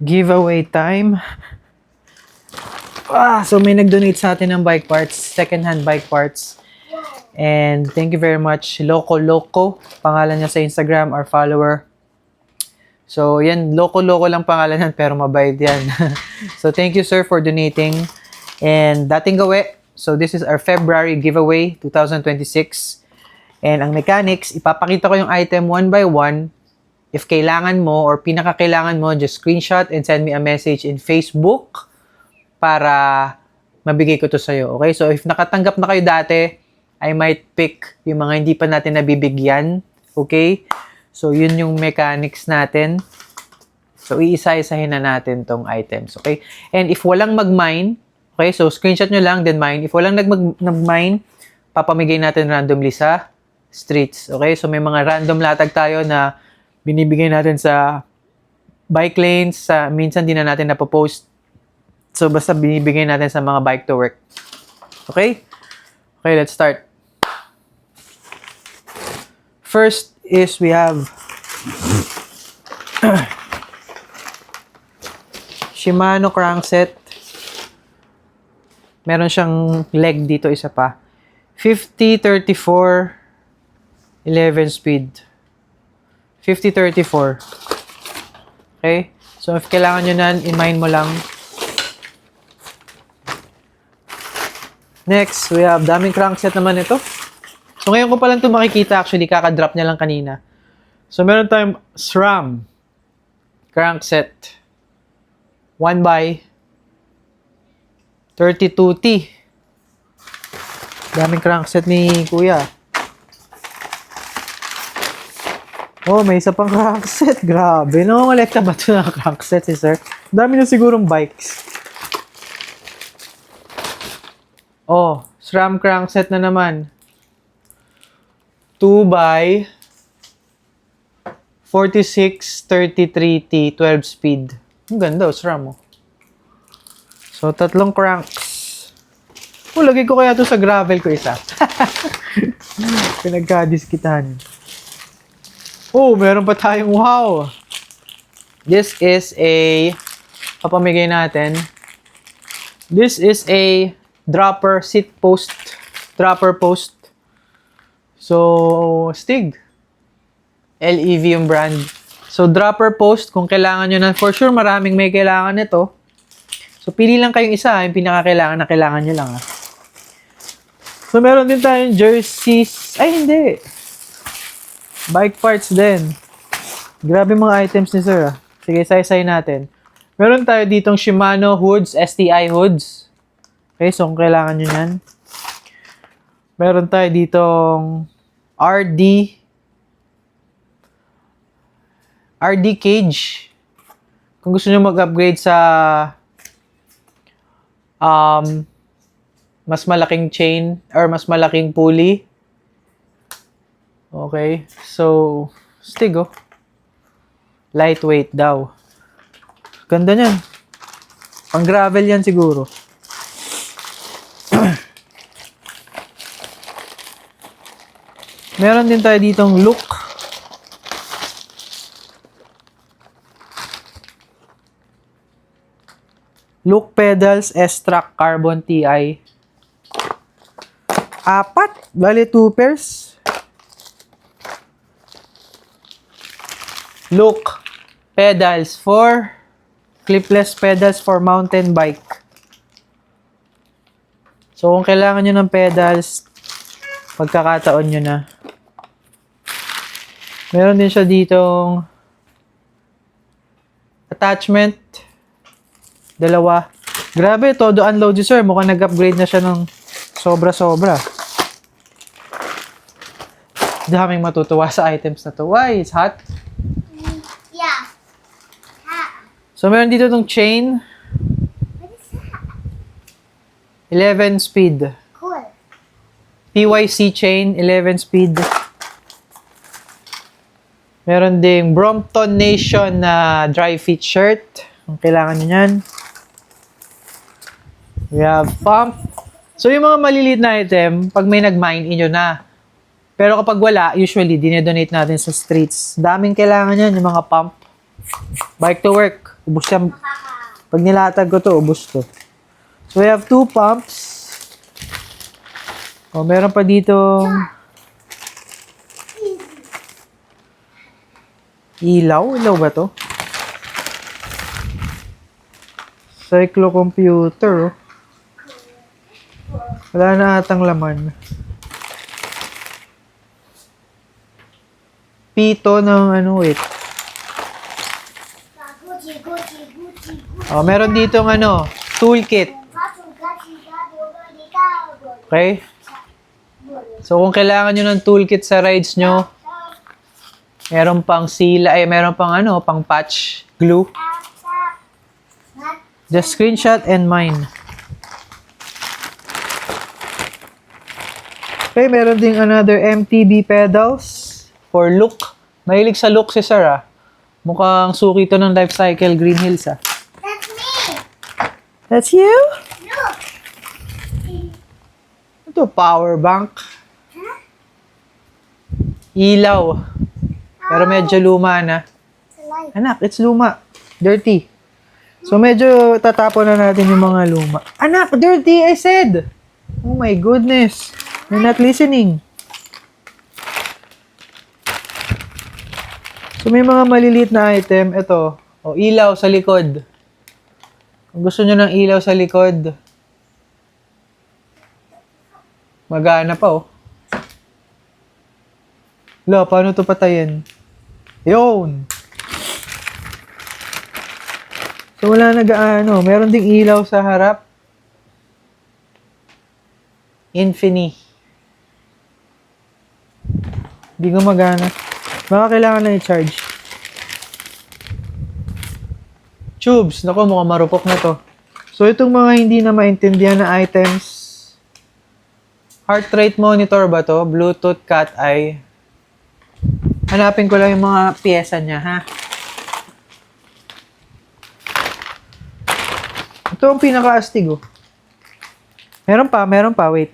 Giveaway time. So may nag-donate sa atin ng bike parts, second-hand bike parts. And thank you very much, Loco Loco. Pangalan niya sa Instagram, our follower. So yan, Loco Loco lang pangalan yan, pero mabait yan. So thank you, sir, for donating. And dating gawe, so this is our February giveaway 2026. And ang mechanics, ipapakita ko yung item one by one. If kailangan mo or pinakakailangan mo, just screenshot and send me a message in Facebook para mabigay ko to sa'yo. Okay? So if nakatanggap na kayo dati, I might pick yung mga hindi pa natin nabibigyan. Okay? So yun yung mechanics natin. So iisa-isahin na natin tong items. Okay? And if walang mag-mine, okay, so screenshot nyo lang, then mine. If walang nag-mine, papamigay natin randomly sa streets. Okay? So may mga random latag tayo na binibigay natin sa bike lanes, minsan din na natin napopost. So, basta binibigay natin sa mga bike to work. Okay? Okay, let's start. First is we have Shimano crankset. Meron siyang leg dito, isa pa. 50-34 11 speed. 50-34. Okay? So, if kailangan nyo na, in-mind mo lang. Next, we have daming crankset naman ito. So, ngayon ko pa lang ito makikita. Actually, kakadrop niya lang kanina. So, meron tayong SRAM crankset. 1x 32T. Daming crankset ni Kuya. Oh, may isa pang crankset. Grabe. Nangongalekta ba ito ng crankset si sir? Dami na sigurong bikes. Oh, SRAM crankset na naman. 2x 4633T 12 speed. Ang ganda, SRAM oh. So, tatlong cranks. Oh, lagay ko kaya ito sa gravel ko isa. Pinagkadiskitahan. Oh, meron pa tayong wow. This is a papamigay natin. This is a dropper seat post. Dropper post. So, Stig. LEV yung brand. So, dropper post, kung kailangan nyo na, for sure, maraming may kailangan nito. So, pili lang kayong isa, yung pinakakailangan na kailangan nyo lang. Ha? So, meron din tayong jerseys. Ay, hindi. Bike parts din. Grabe mga items ni sir. Ah. Sige, say-say natin. Meron tayo ditong Shimano hoods, STI hoods. Okay, so kung kailangan nyo yan. Meron tayo ditong RD cage. Kung gusto nyo mag-upgrade sa mas malaking chain or mas malaking pulley. Okay, so Stig oh. Lightweight daw. Ganda niyan. Pang gravel yan siguro. Meron din tayo ditong look. Look pedals S-Track Carbon TI. 4, bali 2 pairs. Look pedals for clipless pedals for mountain bike. So kung kailangan nyo ng pedals, pagkakataon nyo na. Meron din siya ditong attachment. 2. Grabe, todo unload yun, sir. Mukhang nag-upgrade na siya ng sobra-sobra. Daming matutuwa sa items na to. Why? It's hot? Yeah. So, meron dito itong chain. What is that? 11 speed. Cool. PYC chain, 11 speed. Meron ding Brompton Nation na dry fit shirt. Kung kailangan nyo yan. We have pump. So, yung mga maliliit na item, pag may nag-mine, inyo na. Pero kapag wala, usually, dinedonate natin sa streets. Daming kailangan yan, yung mga pump. Bike to work. Ubus yan. Pag nilatag ko to, ubus to. So, we have 2 pumps. O, meron pa dito ilaw. Ilaw ba to? Cyclocomputer. Oh. Wala na atang laman. Pito ng ano, wait. Gucci, Gucci, Gucci, Gucci. Oh, meron dito ng ano, toolkit. Okay? So, kung kailangan nyo ng toolkit sa rides nyo, meron pang sila, meron pang ano, pang patch, glue. Just screenshot and mine. Okay, meron ding another MTB pedals for look. Mahilig sa look si Sarah. Mukhang suki to ng Life Cycle Green Hills, ah. That's me. That's you? Look. Ito, power bank. Huh? Ilaw. Pero medyo luma na. It's a light. Anak, it's luma. Dirty. So, medyo tatapon na natin yung mga luma. Anak, dirty, I said! Oh my goodness. You're not listening. So, may mga maliliit na item. Ito. O, ilaw sa likod. Kung gusto nyo ng ilaw sa likod, magana pa, oh. Lo, paano to patayin? Yun! So, wala nag-ano. Meron ding ilaw sa harap. Infini. Hindi gumagana. Baka kailangan na i-charge. Tubes. Naku, mukhang marupok na to. So, itong mga hindi na maintindihan na items. Heart rate monitor ba to? Bluetooth cat eye. Hanapin ko lang yung mga piyesa niya, ha? Ito ang pinaka-astig, oh. Meron pa, wait.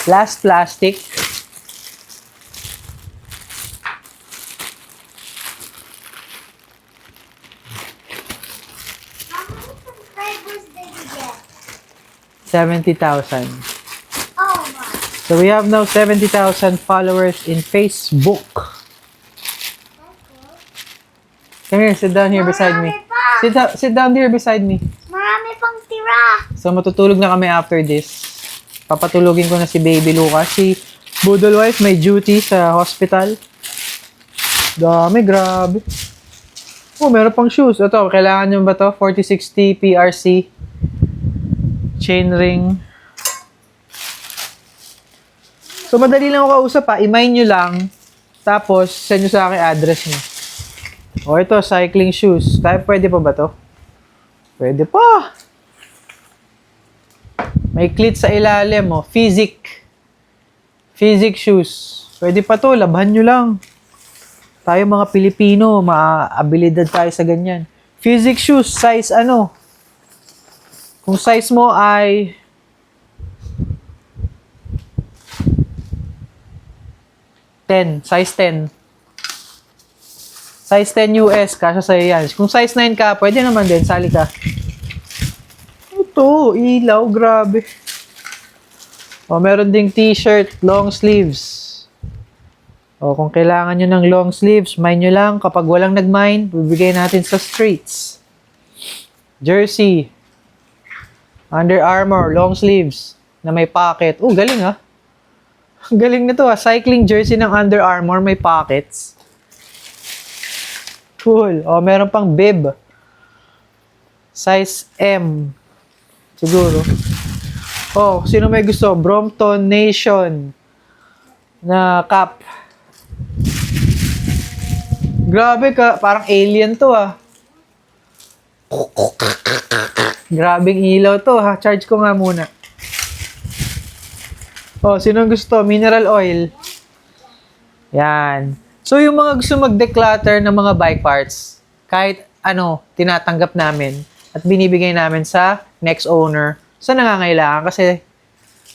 Last plastic. How many subscribers did you get? 70,000. Oh my. So we have now 70,000 followers in Facebook. Come here, sit down here beside me. Sit down here beside me. Marami pang tira. So matutulog na kami after this. Papatulogin ko na si Baby Lucas. Si Budol Wife may duty sa hospital. Dami, grabe. Oh, meron pang shoes. Ito, kailangan nyo ba to? 4060 PRC. Chain ring. So, madali lang ako kausap, ha. I-mine nyo lang. Tapos, send nyo sa akin address nyo. O, ito, cycling shoes. Pwede pa ba to? Pwede pa. May cleat sa ilalim, oh. Physic shoes. Pwede pa to, labhan nyo lang. Tayo mga Pilipino, maabilidad tayo sa ganyan. Physic shoes, size ano? Kung size mo ay size 10. Size 10 US, kasya sa'yo yan. Kung size 9 ka, pwede naman din, sali ka. Ito, ilaw, grabe. O, meron ding t-shirt, long sleeves. O, kung kailangan nyo ng long sleeves, mine nyo lang. Kapag walang nag-mine, bibigay natin sa streets. Jersey. Under Armour, long sleeves, na may pocket. Oh, galing, ha? Galing na to, ha? Cycling jersey ng Under Armour, may pockets. Cool. O, meron pang bib. Size M. Siguro. Oh, sino may gusto? Brompton Nation na cap. Grabe ka, parang alien to, ah. Grabing ilaw to, ha. Charge ko nga muna. Oh, sino gusto? Mineral oil. Yan. So, yung mga gusto mag-declutter ng mga bike parts, kahit ano, tinatanggap namin at binibigay namin sa next owner sa nangangailangan kasi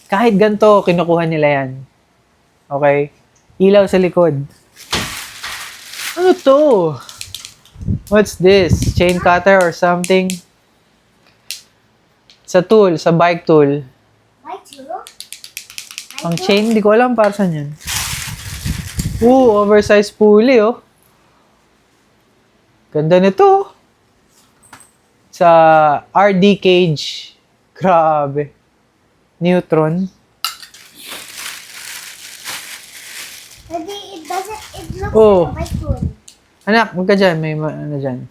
kahit ganito, kinukuha nila yan. Okay? Ilaw sa likod. Ano to? What's this? Chain cutter or something? Sa tool, sa bike tool. My tool? Ang chain, hindi ko alam para saan yan. Ooh, oversized pulley, oh. Ganda nito. Sa RD cage. Grabe. Neutron. Daddy, it looks Oh. like a bike tool. Anak, magka dyan. May ano dyan.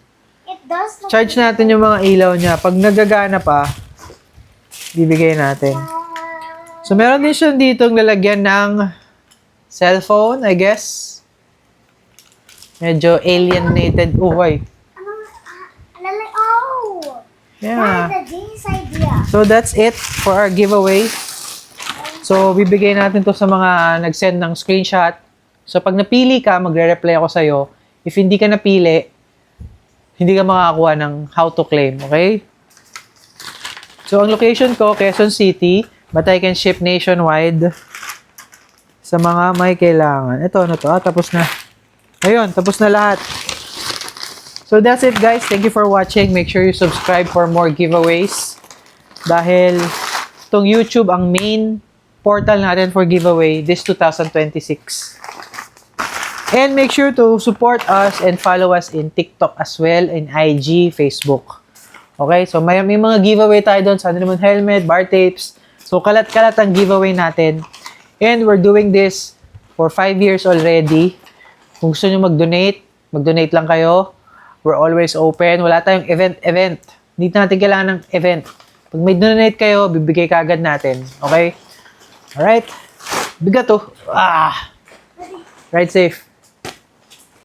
It does look Charge natin yung mga ilaw niya. Pag nagagana pa, bibigay natin. So, meron din siya ditong lalagyan ng cellphone, I guess. Medyo alienated. Oh, why? Oh! Yeah. That's a genius idea. So, that's it for our giveaway. So, bibigay natin to sa mga nag-send ng screenshot. So, pag napili ka, magre-reply ako sa'yo. If hindi ka napili, hindi ka makakakuha ng how to claim, okay? So, ang location ko, Quezon City, but I can ship nationwide sa mga may kailangan. Ito, ano to? Tapos na. Ayun, tapos na lahat. So, that's it, guys. Thank you for watching. Make sure you subscribe for more giveaways. Dahil itong YouTube ang main portal natin for giveaway this 2026. And make sure to support us and follow us in TikTok as well, in IG, Facebook. Okay? So, may mga giveaway tayo doon sa Honeymoon Helmet, bar tapes. So, kalat-kalat ang giveaway natin. And we're doing this for 5 years already. Kung gusto nyo mag-donate, mag-donate lang kayo. We're always open. Wala tayong event. Hindi natin kailangan ng event. Pag may donate kayo, bibigay ka agad natin. Okay? Alright? Bigat to. Ride safe.